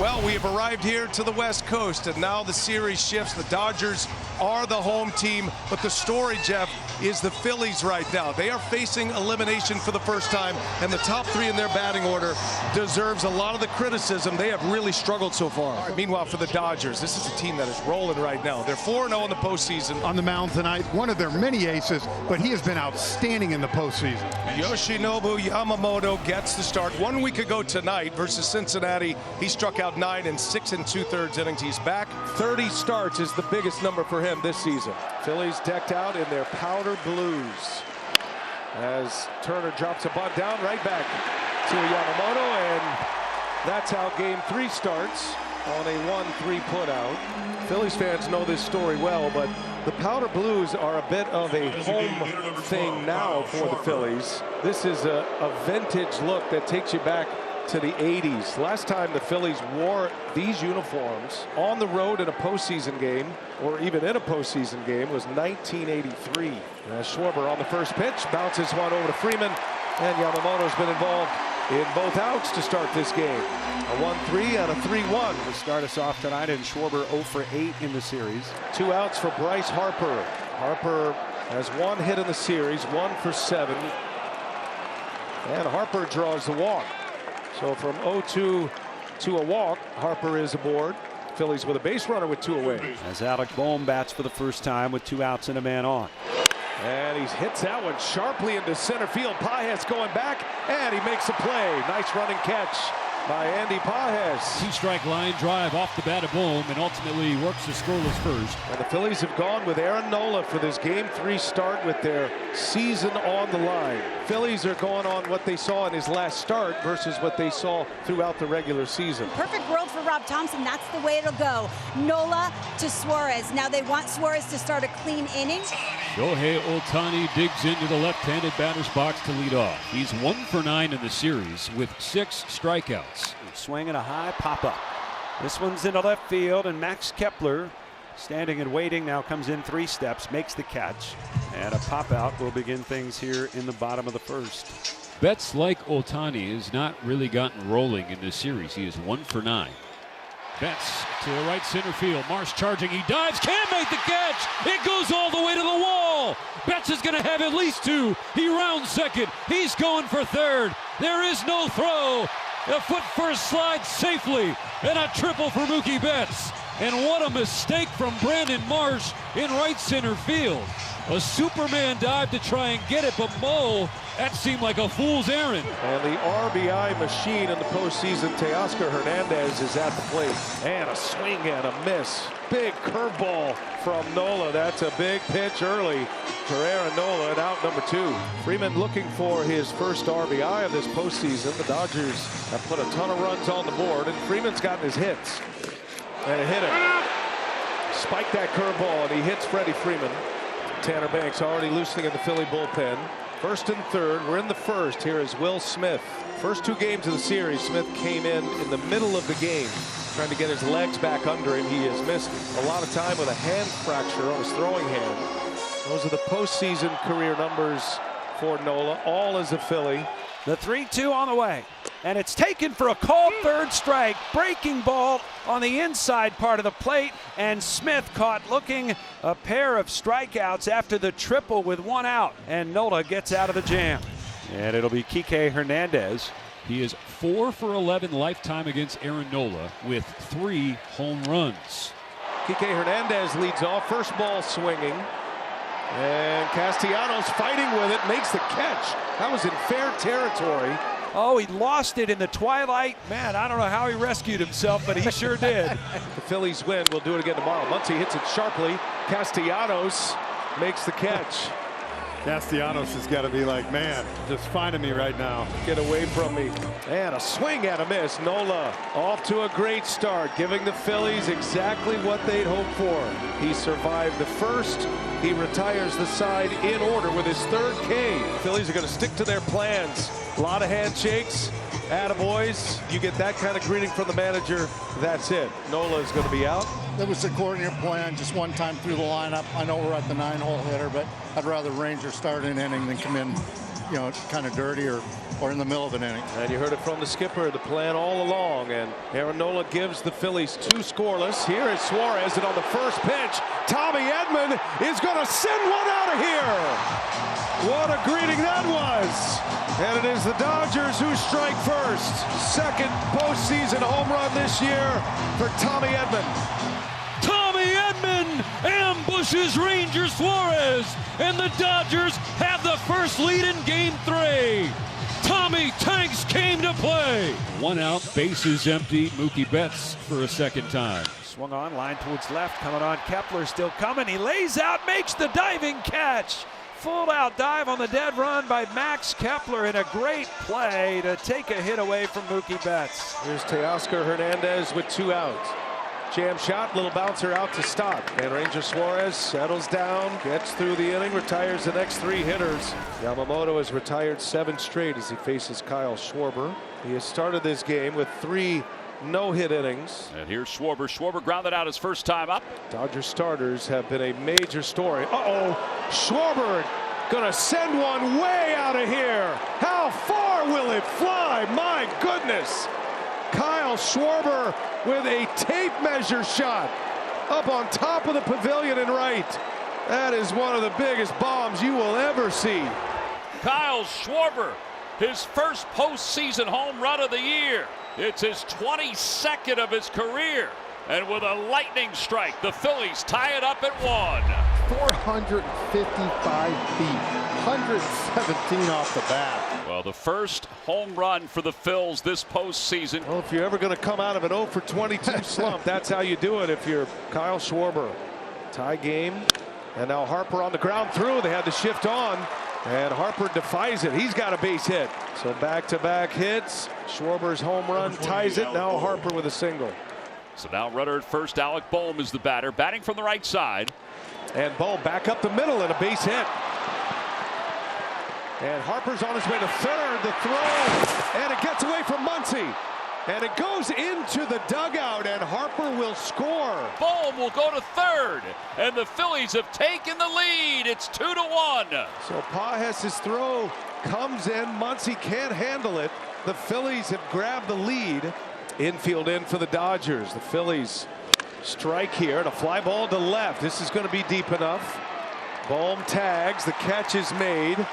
Well, we have arrived here to the West Coast, and now the series shifts. The Dodgers are the home team, but the story, Jeff, is the Phillies right now. They are facing elimination for the first time, and the top three in their batting order deserves a lot of the criticism. They have really struggled so far. Meanwhile, for the Dodgers, this is a team that is rolling right now. They're 4-0 in the postseason. On the mound tonight, one of their many aces, but he has been outstanding in the postseason. Yoshinobu Yamamoto gets the start. 1 week ago tonight versus Cincinnati, he struck out 9 6 2/3 innings. He's back. 30 starts is the biggest number for him this season. Phillies decked out in their powder blues as Turner drops a bunt down, right back to Yamamoto, and that's how game 3 starts on a 1-3 putout. Phillies fans know this story well, but the powder blues are a bit of a home thing now for the Phillies. This is a vintage look that takes you back to the 80s. Last time the Phillies wore these uniforms on the road in a postseason game, or even in a postseason game, was 1983. Schwarber on the first pitch, bounces one over to Freeman, and Yamamoto's been involved in both outs to start this game. A 1-3 and a 3-1 to start us off tonight, and Schwarber 0 for 8 in the series. 2 outs for Bryce Harper. Harper has 1 hit in the series, 1 for 7, and Harper draws the walk. So from 0-2 to a walk, Harper is aboard. Phillies with a base runner with 2 away. As Alec Bohm bats for the first time with 2 outs and a man on. And he hits that one sharply into center field. Pages going back, and he makes a play. Nice running catch by Andy Pages. 2-strike line drive off the bat of Bohm, and ultimately works the scoreless first. And the Phillies have gone with Aaron Nola for this game 3 start with their season on the line. Phillies are going on what they saw in his last start versus what they saw throughout the regular season. Perfect world for Rob Thompson. That's the way it'll go. Nola to Suarez. Now they want Suarez to start a clean inning. Shohei Ohtani digs into the left-handed batter's box to lead off. He's 1 for 9 in the series with 6 strikeouts. Swing and a high pop-up. This one's into left field, and Max Kepler, standing and waiting, now comes in 3 steps, makes the catch, and a pop-out will begin things here in the bottom of the first. Betts like Ohtani has not really gotten rolling in this series. He is 1 for 9. Betts to the right center field. Marsh charging. He dives. Can't make the catch. It goes all the way to the wall. Betts is going to have at least 2. He rounds second. He's going for third. There is no throw. A foot first slide safely. And a triple for Mookie Betts. And what a mistake from Brandon Marsh in right center field. A Superman dive to try and get it, but Mo, that seemed like a fool's errand. And the RBI machine in the postseason, Teoscar Hernandez, is at the plate. And a swing and a miss. Big curveball from Nola. That's a big pitch early for Aaron Nola, and out number 2. Freeman looking for his first RBI of this postseason. The Dodgers have put a ton of runs on the board, and Freeman's gotten his hits. And a hitter spiked that curveball, and he hits Freddie Freeman. Tanner Banks already loosening in the Philly bullpen. 1st and 3rd. We're in the first. Here is Will Smith. First 2 games of the series, Smith came in the middle of the game, trying to get his legs back under him. He has missed a lot of time with a hand fracture on his throwing hand. Those are the postseason career numbers for Nola, all as a Philly. The 3-2 on the way, and it's taken for a called 3rd strike. Breaking ball on the inside part of the plate, and Smith caught looking a pair of strikeouts after the triple with 1 out, and Nola gets out of the jam. And it'll be Kike Hernandez. He is 4 for 11 lifetime against Aaron Nola with 3 home runs. Kike Hernandez leads off, first ball swinging. And Castellanos fighting with it, makes the catch. That was in fair territory. Oh, he lost it in the twilight. Man, I don't know how he rescued himself, but he sure did. The Phillies win. We'll do it again tomorrow. Muncy hits it sharply. Castellanos makes the catch. Castellanos has got to be like, man, just finding me right now. Get away from me. And a swing and a miss. Nola off to a great start, giving the Phillies exactly what they'd hoped for. He survived the first. He retires the side in order with his 3rd K. Phillies are going to stick to their plans. A lot of handshakes. Attaboys. You get that kind of greeting from the manager, that's it. Nola is going to be out. That was according to plan, just one time through the lineup. I know we're at the 9-hole hitter, but I'd rather Ranger start an inning than come in kind of dirty or in the middle of an inning. And you heard it from the skipper, the plan all along. And Aaron Nola gives the Phillies 2 scoreless. Here is Suarez, and on the first pitch, Tommy Edman is going to send one out of here. What a greeting that was. And it is the Dodgers who strike first. Second postseason home run this year for Tommy Edman. Tommy Edman ambushes Ranger Suarez, and the Dodgers have the first lead in Game 3. Tommy Tanks came to play. 1 out, bases empty. Mookie Betts for a second time. Swung on, line towards left, coming on. Kepler still coming. He lays out, makes the diving catch. Full out dive on the dead run by Max Kepler in a great play to take a hit away from Mookie Betts. Here's Teoscar Hernandez with 2 outs. Jam shot, little bouncer out to stop. And Ranger Suarez settles down, gets through the inning, retires the next 3 hitters. Yamamoto has retired 7 straight as he faces Kyle Schwarber. He has started this game with 3 no-hit innings. And here's Schwarber. Schwarber grounded out his first time up. Dodger starters have been a major story. Schwarber gonna send one way out of here. How far will it fly? My goodness. Kyle Schwarber with a tape measure shot up on top of the pavilion in right. That is one of the biggest bombs you will ever see. Kyle Schwarber, his first postseason home run of the year. It's his 22nd of his career. And with a lightning strike, the Phillies tie it up at 1. 455 feet, 117 off the bat. Well, the first home run for the Phils this postseason. Well, if you're ever going to come out of an 0 for 22 slump, that's how you do it if you're Kyle Schwarber. Tie game. And now Harper on the ground through. They had to shift on. And Harper defies it. He's got a base hit. So back-to-back hits. Schwarber's home run ties it. Now Harper with a single. So now runner at first. Alec Boehm is the batter, batting from the right side. And Boehm back up the middle and a base hit. And Harper's on his way to third. The throw. And it gets away from Muncy. And it goes into the dugout, and Harper will score. Boehm will go to third, and the Phillies have taken the lead. It's 2-1. So Pages' throw comes in. Muncy can't handle it. The Phillies have grabbed the lead. Infield in for the Dodgers. The Phillies strike here, and a fly ball to left. This is going to be deep enough. Boehm tags. The catch is made,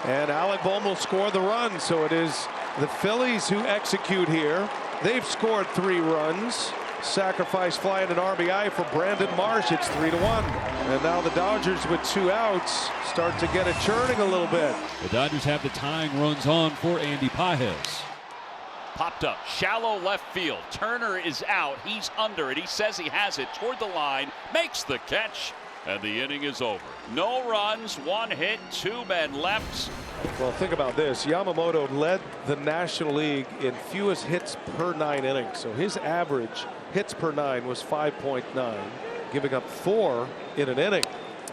and Alec Boehm will score the run. So it is the Phillies who execute here. They've scored 3 runs. Sacrifice fly and an RBI for Brandon Marsh. It's 3-1. And now the Dodgers with 2 outs start to get it churning a little bit. The Dodgers have the tying runs on for Andy Pages. Popped up, shallow left field. Turner is out. He's under it. He says he has it toward the line. Makes the catch. And the inning is over. No runs, 1 hit, 2 men left. Well, think about this. Yamamoto led the National League in fewest hits per 9 innings. So his average hits per 9 was 5.9, giving up 4 in an inning.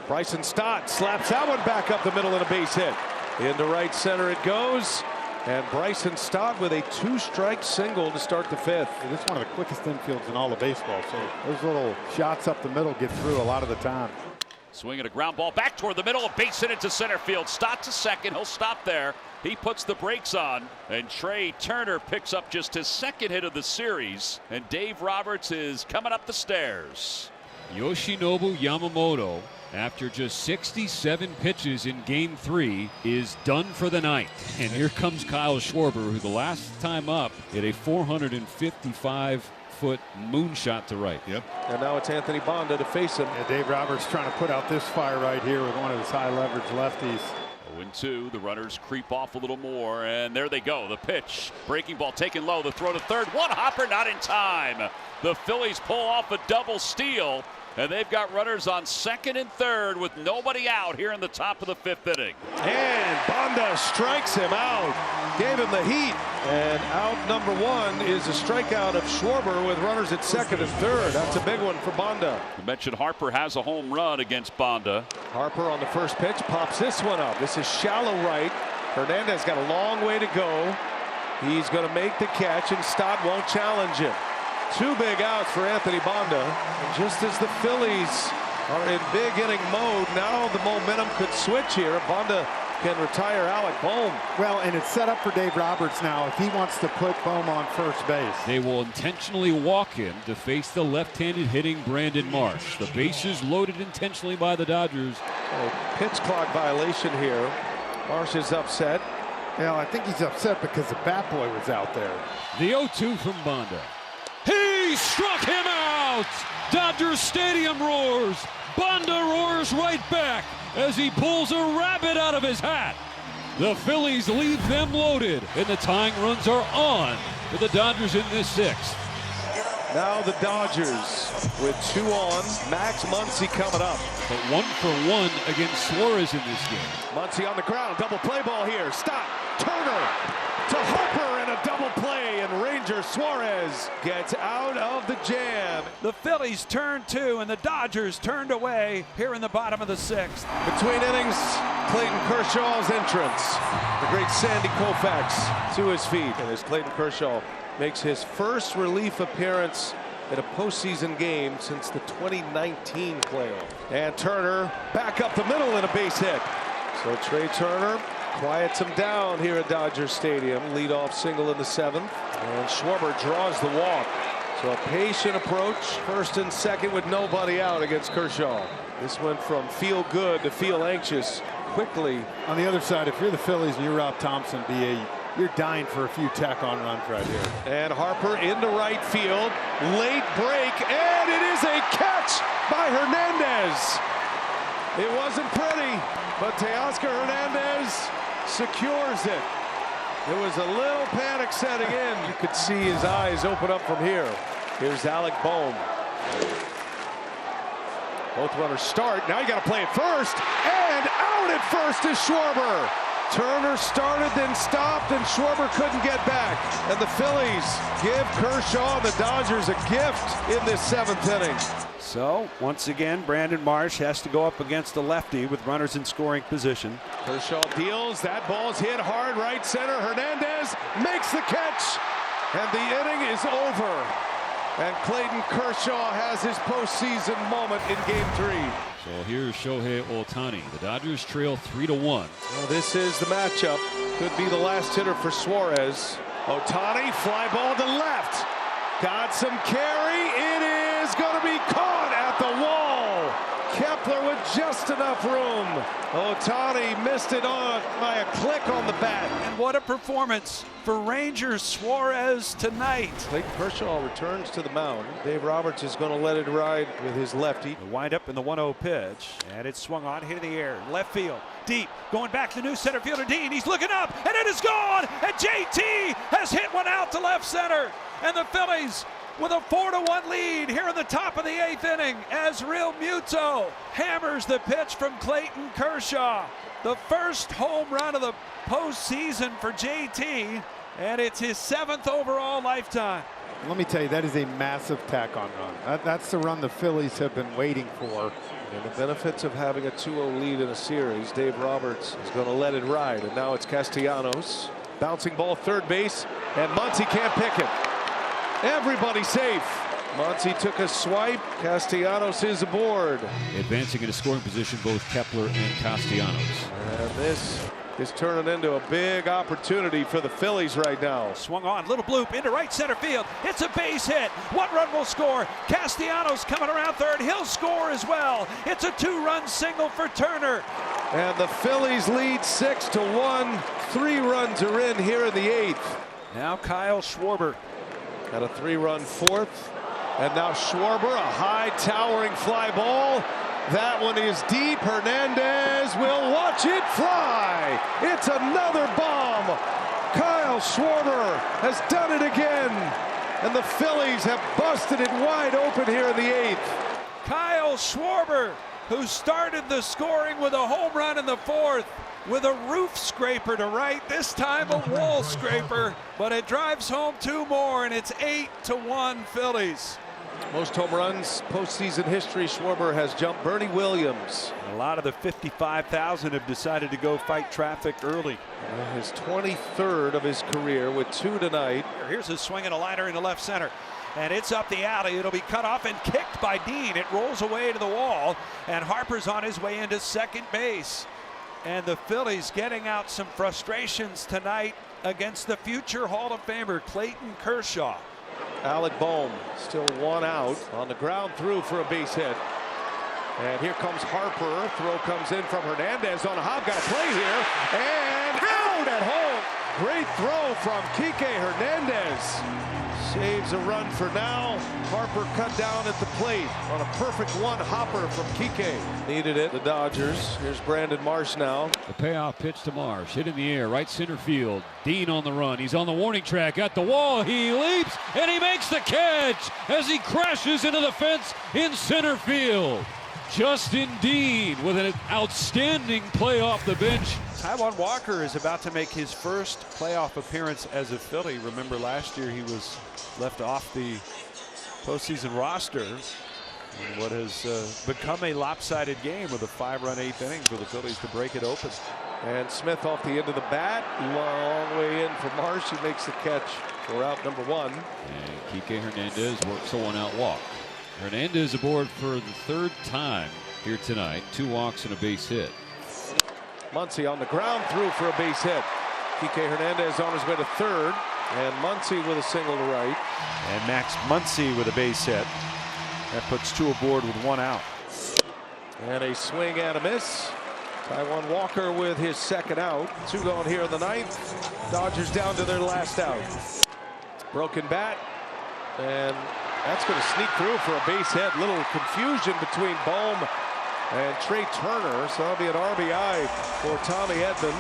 Bryson Stott slaps that one back up the middle and a base hit. Into right center it goes. And Bryson Stott with a 2-strike single to start the 5th. This is one of the quickest infields in all of baseball. So those little shots up the middle get through a lot of the time. Swinging a ground ball back toward the middle, a base hit into center field. Stott to second. He'll stop there. He puts the brakes on, and Trey Turner picks up just his 2nd hit of the series. And Dave Roberts is coming up the stairs. Yoshinobu Yamamoto, after just 67 pitches in Game 3, is done for the night. And here comes Kyle Schwarber, who the last time up hit a 455-foot moonshot to right. Yep. And now it's Anthony Bonda to face him. Yeah, Dave Roberts trying to put out this fire right here with one of his high leverage lefties. 0-2. The runners creep off a little more, and there they go. The pitch, breaking ball taken low. The throw to third. One hopper, not in time. The Phillies pull off a double steal, and they've got runners on 2nd and 3rd with nobody out here in the top of the 5th inning. And Bonda strikes him out. Gave him the heat. And out number 1 is a strikeout of Schwarber with runners at 2nd and 3rd. That's a big one for Bonda. You mentioned Harper has a home run against Bonda. Harper on the first pitch pops this one up. This is shallow right. Hernandez got a long way to go. He's going to make the catch, and Stott won't challenge him. 2 big outs for Anthony Bonda. And just as the Phillies are in big inning mode, now the momentum could switch here. Bonda can retire Alec Bohm. Well, and it's set up for Dave Roberts now if he wants to put Bohm on first base. They will intentionally walk him to face the left-handed hitting Brandon Marsh. The bases loaded intentionally by the Dodgers. A pitch clock violation here. Marsh is upset. Well, I think he's upset because the bat boy was out there. The 0-2 from Banda. He struck him out! Dodger Stadium roars. Banda roars right back as he pulls a rabbit out of his hat. The Phillies leave them loaded, and the tying runs are on for the Dodgers in this sixth. Now the Dodgers with 2 on. Max Muncy coming up. But 1-for-1 against Suarez in this game. Muncy on the ground. Double play ball here. Stop. Turner to Harper and a double play. And Ranger Suarez gets out of the jam. The Phillies turned 2 and the Dodgers turned away here in the bottom of the 6th. Between innings, Clayton Kershaw's entrance. The great Sandy Koufax to his feet. And as Clayton Kershaw makes his first relief appearance in a postseason game since the 2019 playoff. And Turner back up the middle in a base hit. So Trey Turner quiets him down here at Dodger Stadium. Leadoff single in the 7th. And Schwarber draws the walk. So a patient approach, first and second with nobody out against Kershaw. This went from feel good to feel anxious quickly. On the other side, if you're the Phillies and you're Rob Thompson, you're dying for a few tack-on runs right here. And Harper into right field. Late break, and it is a catch by Hernandez. It wasn't pretty, but Teoscar Hernandez secures it. There was a little panic setting in. You could see his eyes open up from here. Here's Alec Bohm. Both runners start. Now you got to play it first. And out at first is Schwarber. Turner started, then stopped, and Schwarber couldn't get back. And the Phillies give Kershaw and the Dodgers a gift in this 7th inning. So, once again, Brandon Marsh has to go up against a lefty with runners in scoring position. Kershaw deals. That ball's hit hard right center. Hernandez makes the catch, and the inning is over. And Clayton Kershaw has his postseason moment in Game 3. So here's Shohei Ohtani. The Dodgers trail 3-1. Well, this is the matchup. Could be the last hitter for Suarez. Ohtani, fly ball to left. Got some carry. It is going to be caught at the wall. Kepler with just enough room. Ohtani missed it on by a click on the bat. And what a performance for Ranger Suarez tonight. Clayton Kershaw returns to the mound. Dave Roberts is going to let it ride with his lefty. The windup in the 1-0 pitch, and it's swung on, hit in the air, left field, deep, going back to new center fielder Dean. He's looking up, and it is gone. And JT has hit one out to left center, and the Phillies with a 4-1 lead here in the top of the 8th inning as Real Muto hammers the pitch from Clayton Kershaw. The first home run of the postseason for JT, and it's his 7th overall lifetime. Let me tell you, that is a massive tack-on run. That's the run the Phillies have been waiting for. And the benefits of having a 2-0 lead in a series, Dave Roberts is going to let it ride. And now it's Castellanos. Bouncing ball third base, and Muncy can't pick it. Everybody safe. Muncy took a swipe. Castellanos is aboard. Advancing into scoring position, both Kepler and Castellanos. And this is turning into a big opportunity for the Phillies right now. Swung on, little bloop into right center field. It's a base hit. One run will score. Castellanos coming around third. He'll score as well. It's a 2-run single for Turner. And the Phillies lead 6-1. 3 runs are in here in the 8th. Now Kyle Schwarber. Got a 3-run 4th. And now Schwarber, a high towering fly ball. That one is deep. Hernandez will watch it fly. It's another bomb. Kyle Schwarber has done it again. And the Phillies have busted it wide open here in the 8th. Kyle Schwarber, who started the scoring with a home run in the 4th, with a roof scraper to right, this time a wall scraper, but it drives home 2 more, and it's 8-1 Phillies. Most home runs postseason history. Schwarber has jumped Bernie Williams. A lot of the 55,000 have decided to go fight traffic early. His 23rd of his career with 2 tonight. Here's a swing and a liner into left center. And it's up the alley. It'll be cut off and kicked by Dean. It rolls away to the wall, and Harper's on his way into second base. And the Phillies getting out some frustrations tonight against the future Hall of Famer Clayton Kershaw. Alec Bohm still one out on the ground through for a base hit. And here comes Harper. Throw comes in from Hernandez on a hop. Got a play here. And out at home. Great throw from Kike Hernandez. Saves a run for now. Harper cut down at the plate on a perfect one-hopper from Kike. Needed it, the Dodgers. Here's Brandon Marsh now. The payoff pitch to Marsh. Hit in the air, right center field. Dean on the run. He's on the warning track at the wall. He leaps and he makes the catch as he crashes into the fence in center field. Justin Dean with an outstanding play off the bench. Taijuan Walker is about to make his first playoff appearance as a Philly. Remember last year he was left off the postseason roster in what has become a lopsided game with a 5-run 8th inning for the Phillies to break it open. And Smith off the end of the bat. Long way in for Marsh. He makes the catch for out number 1. And Kike Hernandez works a 1-out walk. Hernandez aboard for the 3rd time here tonight. 2 walks and a base hit. Muncy on the ground through for a base hit. Kike Hernandez on his way to 3rd. And Muncy with a single to right. And Max Muncy with a base hit. That puts 2 aboard with 1 out. And a swing and a miss. Taijuan Walker with his 2nd out. 2 gone here in the 9th. Dodgers down to their last out. Broken bat. And that's going to sneak through for a base hit. Little confusion between Bohm and Trey Turner. So that'll be an RBI for Tommy Edman.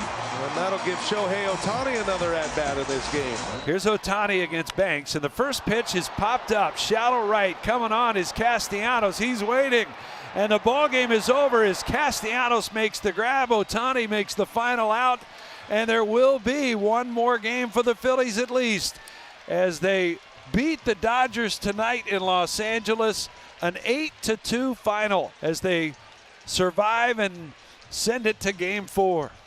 And that'll give Shohei Ohtani another at-bat in this game. Here's Ohtani against Banks. And the first pitch is popped up. Shallow right. Coming on is Castellanos. He's waiting. And the ball game is over as Castellanos makes the grab. Ohtani makes the final out. And there will be one more game for the Phillies at least as they beat the Dodgers tonight in Los Angeles. An 8-2 final as they survive and send it to game 4.